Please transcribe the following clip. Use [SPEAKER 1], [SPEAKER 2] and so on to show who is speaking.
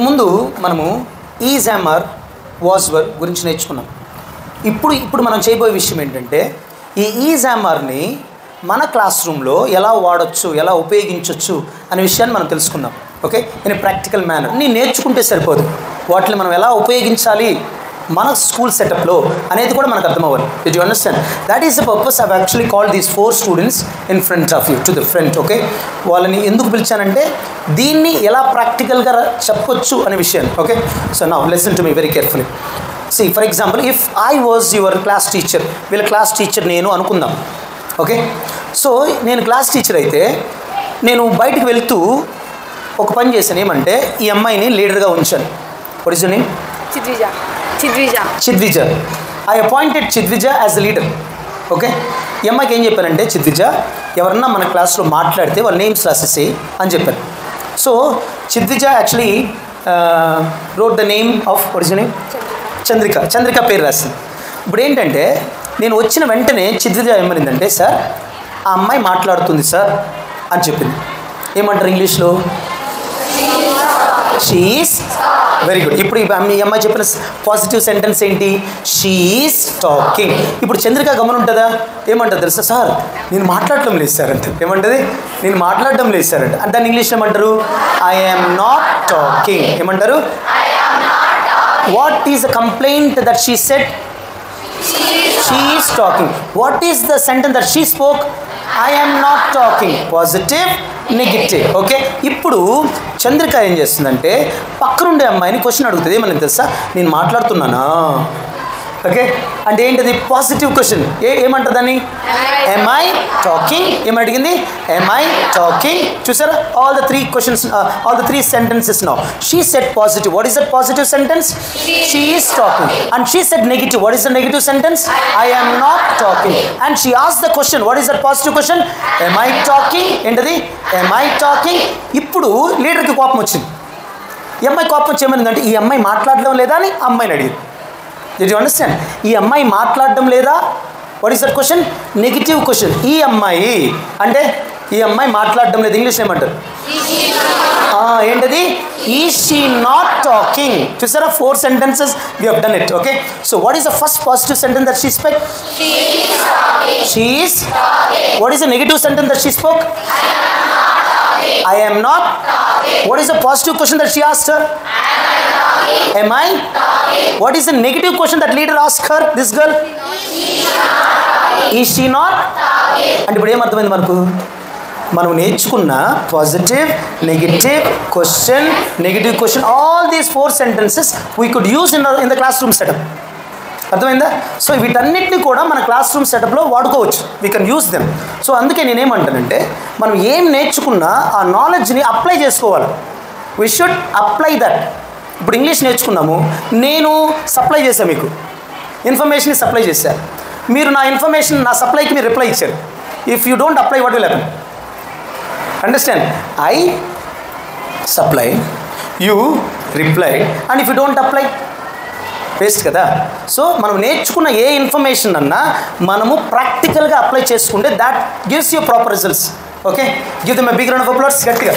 [SPEAKER 1] ముందు మనము is hammer was were గురించి నేర్చుకున్నాం. ఇప్పుడు మనం చేయబోయే విషయం ఏంటంటే ఈ ఈజ్ యామర్ని మన క్లాస్ రూమ్లో ఎలా వాడచ్చు, ఎలా ఉపయోగించవచ్చు అనే విషయాన్ని మనం తెలుసుకున్నాం. Okay, in practical manner. నీ నేర్చుకుంటే సరిపోదు, వాటిని మనం ఎలా ఉపయోగించాలి మన స్కూల్ సెటప్లో అనేది కూడా మనకు అర్థం అవ్వాలి. Did you understand? That is the purpose I actually called these 4 students in front of you to the front. Okay, వాళ్ళని ఎందుకు పిలిచానంటే దీన్ని ఎలా ప్రాక్టికల్గా చెప్పొచ్చు అనే విషయాన్ని. Okay, so now listen to me very carefully. See, for example, if I was your class teacher, వీళ్ళ class teacher నేను అనుకుందాం. ఓకే, సో నేను క్లాస్ టీచర్ అయితే నేను బయటకు వెళ్తూ ఒక పని చేశాను. ఏమంటే ఈ అమ్మాయిని లీడర్గా ఉంచాను. What is your name? Chidvija. I appointed Chidvija as the leader. Okay, ఈ అమ్మాయికి ఏం చెప్పానంటే, చిద్విజ ఎవరన్నా మన క్లాస్లో మాట్లాడితే వాళ్ళ నేమ్స్ రాసేసి అని చెప్పాను. So Chidvija actually wrote the name of what is your name? Chandrika పేరు రాసింది. ఇప్పుడు ఏంటంటే నేను వచ్చిన వెంటనే చిద్విజ ఏమనిందంటే, సార్ ఆ అమ్మాయి మాట్లాడుతుంది సార్ అని చెప్పింది. ఏమంటారు ఇంగ్లీష్లో? She is. Very good. ఇప్పుడు ఈ అమ్మాయి చెప్పిన పాజిటివ్ సెంటెన్స్ ఏంటి? She is talking. ఇప్పుడు చంద్రిక గమనం ఉంటుందా? ఏమంటుంది తెలుసా? సార్ నేను మాట్లాడటం లేదు సార్ అంటే. ఏమంటుంది? నేను మాట్లాడడం లేదు సార్ అంటే. దాన్ని ఇంగ్లీష్లో ఏమంటారు? I am not talking. ఏమంటారు? What is the complaint that she said? She is talking. What is the sentence that she spoke? I am not talking. Positive, negative. Okay, ఇప్పుడు చంద్రిక ఏం చేస్తుందంటే పక్కనుండే అమ్మాయిని క్వశ్చన్ అడుగుతుంది. ఏమని తెలుసా? నేను మాట్లాడుతున్నానా? ఓకే, అంటే ఏంటిది? Positive question. ఏమంటుందని? am I talking? ఏమని అడిగింది? am I talking? చూసారా? all the 3 questions, all the 3 sentences now. She said positive. What is that positive sentence? She is talking. And she said negative. What is the negative sentence? I am not talking. And she asked the question. What is that positive question? am I talking? ఏంటిది? am I talking? ఇప్పుడు లీడర్కి కోపం వచ్చింది. ఈ అమ్మాయి కోపం వచ్చి ఏమైందంటే, ఈ అమ్మాయి మాట్లాడడం లేదా అని అమ్మాయిని అడిగింది. Did you understand? ఈ అమ్మాయి మాట్లాడడం లేదా? What is that question? Negative question. ఈ అమ్మాయి అంటే ఈ అమ్మాయి మాట్లాడడం లేదు. ఇంగ్లీష్ ఏమంటారు? ఏంటది? Is she not talking. చూసారా? 4 sentences we have done it. Okay, so what is the first positive sentence that she spoke? She is. What is the negative sentence that she spoke? I am not. What is the positive question that she asked her? Am I? What is the negative question that leader asked her, this girl? Is she not? అంటే ఇప్పుడు ఏమర్థమైంది మనకు? మనం నేర్చుకున్న positive, negative question, negative question, all these 4 sentences we could use in the classroom setup. అర్థమైందా? So వీటన్నిటిని కూడా మన క్లాస్ రూమ్ సెటప్లో వాడుకోవచ్చు. We can use them. So అందుకే నేనేమంటానంటే మనం ఏం నేర్చుకున్నా ఆ నాలెడ్జ్ని అప్లై చేసుకోవాలి. We should apply that. ఇప్పుడు ఇంగ్లీష్ నేర్చుకున్నాము, నేను సప్లై చేశాను, మీకు ఇన్ఫర్మేషన్ సప్లై చేశాను. మీరు నా ఇన్ఫర్మేషన్, నా సప్లైకి మీరు రిప్లై ఇచ్చారు. If you don't apply, what will happen? Understand? I supply, you reply, and if you don't apply, waste కదా. సో మనం నేర్చుకున్న ఏ ఇన్ఫర్మేషన్ అన్నా మనము ప్రాక్టికల్గా అప్లై చేసుకుంటే that gives you proper results. Okay, give them a big round of applause. గట్టిగా